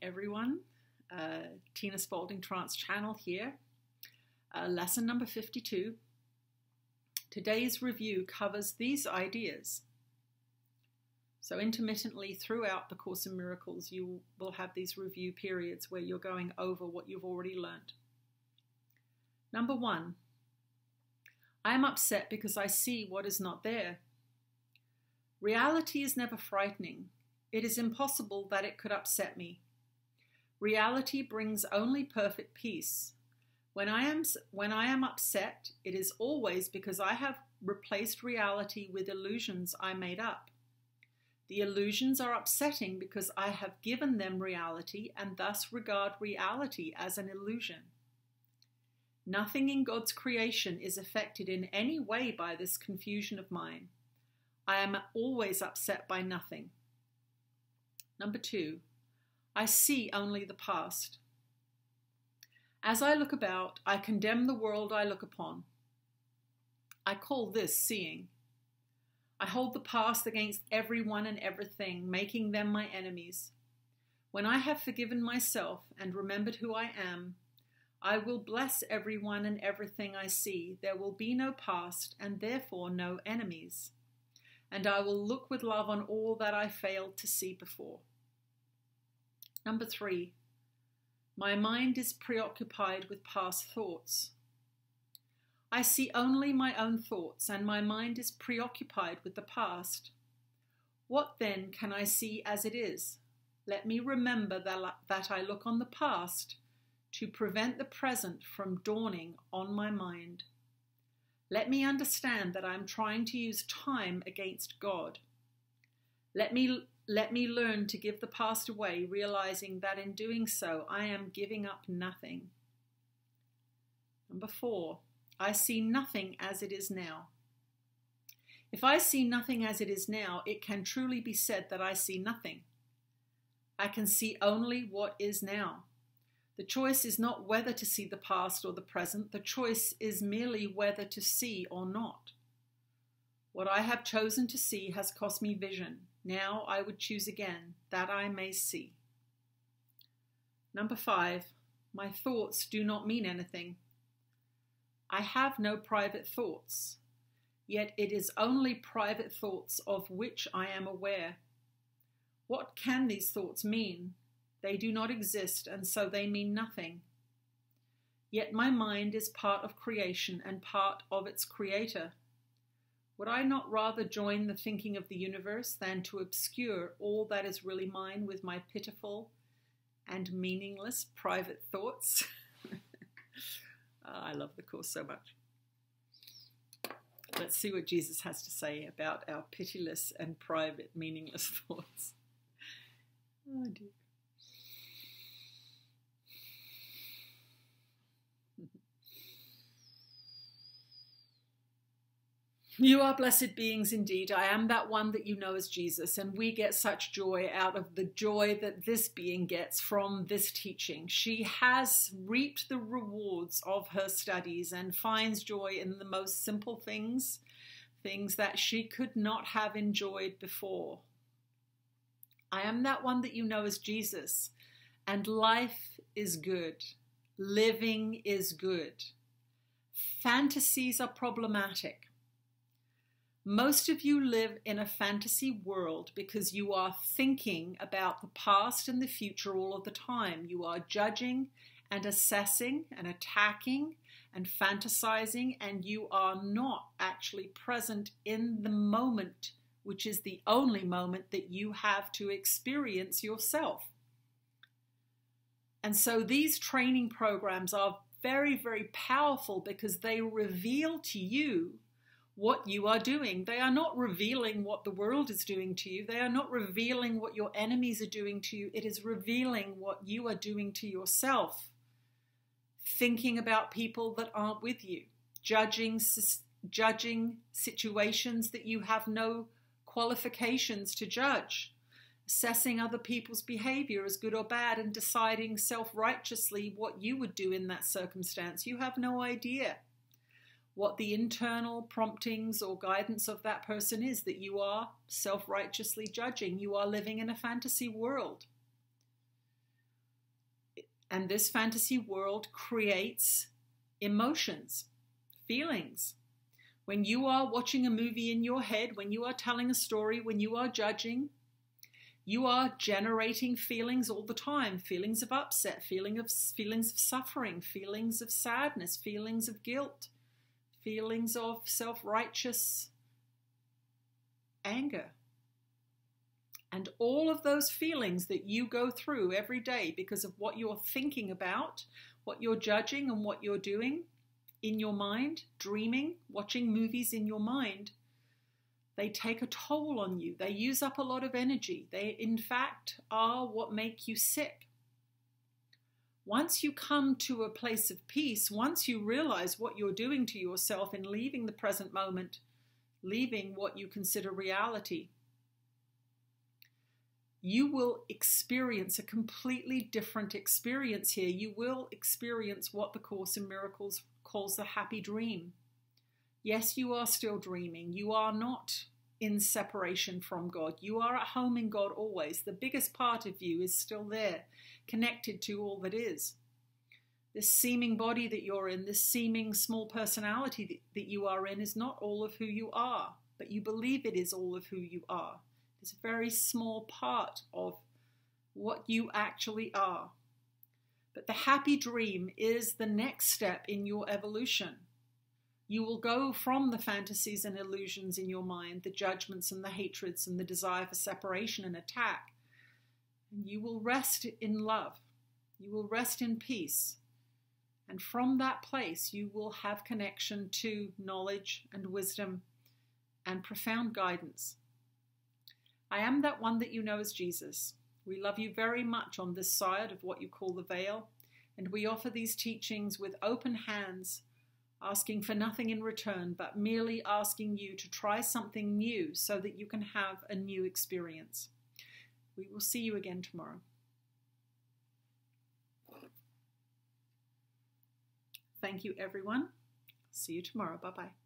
everyone. Tina Spalding Trance Channel here. Lesson number 52. Today's review covers these ideas. So intermittently throughout the Course in Miracles, you will have these review periods where you're going over what you've already learned. Number 1. I am upset because I see what is not there. Reality is never frightening. It is impossible that it could upset me. Reality brings only perfect peace. When I am upset, it is always because I have replaced reality with illusions I made up. The illusions are upsetting because I have given them reality and thus regard reality as an illusion. Nothing in God's creation is affected in any way by this confusion of mine. I am always upset by nothing. Number 2, I see only the past. As I look about, I condemn the world I look upon. I call this seeing. I hold the past against everyone and everything, making them my enemies. When I have forgiven myself and remembered who I am, I will bless everyone and everything I see. There will be no past and therefore no enemies. And I will look with love on all that I failed to see before. Number 3, my mind is preoccupied with past thoughts. I see only my own thoughts, and my mind is preoccupied with the past. What then can I see as it is? Let me remember that I look on the past to prevent the present from dawning on my mind. Let me understand that I am trying to use time against God. Let me learn to give the past away, realizing that in doing so, I am giving up nothing. Number 4, I see nothing as it is now. If I see nothing as it is now, it can truly be said that I see nothing. I can see only what is now. The choice is not whether to see the past or the present. The choice is merely whether to see or not. What I have chosen to see has cost me vision. Now I would choose again, that I may see. Number 5, my thoughts do not mean anything. I have no private thoughts, yet it is only private thoughts of which I am aware. What can these thoughts mean? They do not exist, and so they mean nothing. Yet my mind is part of creation and part of its creator. Would I not rather join the thinking of the universe than to obscure all that is really mine with my pitiful and meaningless private thoughts? I love the Course so much. Let's see what Jesus has to say about our pitiless and private meaningless thoughts. Oh dear. You are blessed beings indeed. I am that one that you know as Jesus, and we get such joy out of the joy that this being gets from this teaching. She has reaped the rewards of her studies and finds joy in the most simple things, things that she could not have enjoyed before. I am that one that you know as Jesus, and life is good. Living is good. Fantasies are problematic. Most of you live in a fantasy world because you are thinking about the past and the future all of the time. You are judging and assessing and attacking and fantasizing, and you are not actually present in the moment, which is the only moment that you have to experience yourself. And so these training programs are very, very powerful because they reveal to you what you are doing. They are not revealing what the world is doing to you. They are not revealing what your enemies are doing to you. It is revealing what you are doing to yourself. Thinking about people that aren't with you. Judging situations that you have no qualifications to judge. Assessing other people's behavior as good or bad and deciding self-righteously what you would do in that circumstance. You have no idea what the internal promptings or guidance of that person is that you are self-righteously judging. You are living in a fantasy world. And this fantasy world creates emotions, feelings. When you are watching a movie in your head, when you are telling a story, when you are judging, you are generating feelings all the time. Feelings of upset, feelings of suffering, feelings of sadness, feelings of guilt, feelings of self-righteous anger. And all of those feelings that you go through every day because of what you're thinking about, what you're judging and what you're doing in your mind, dreaming, watching movies in your mind, they take a toll on you. They use up a lot of energy. They, in fact, are what make you sick. Once you come to a place of peace, once you realize what you're doing to yourself in leaving the present moment, leaving what you consider reality, you will experience a completely different experience here. You will experience what the Course in Miracles calls the happy dream. Yes, you are still dreaming. You are not in separation from God. You are at home in God always. The biggest part of you is still there, connected to all that is. This seeming body that you're in, this seeming small personality that you are in is not all of who you are, but you believe it is all of who you are. It's a very small part of what you actually are. But the happy dream is the next step in your evolution. You will go from the fantasies and illusions in your mind, the judgments and the hatreds and the desire for separation and attack. And you will rest in love. You will rest in peace. And from that place, you will have connection to knowledge and wisdom and profound guidance. I am that one that you know as Jesus. We love you very much on this side of what you call the veil, and we offer these teachings with open hands, asking for nothing in return, but merely asking you to try something new so that you can have a new experience. We will see you again tomorrow. Thank you, everyone. See you tomorrow. Bye-bye.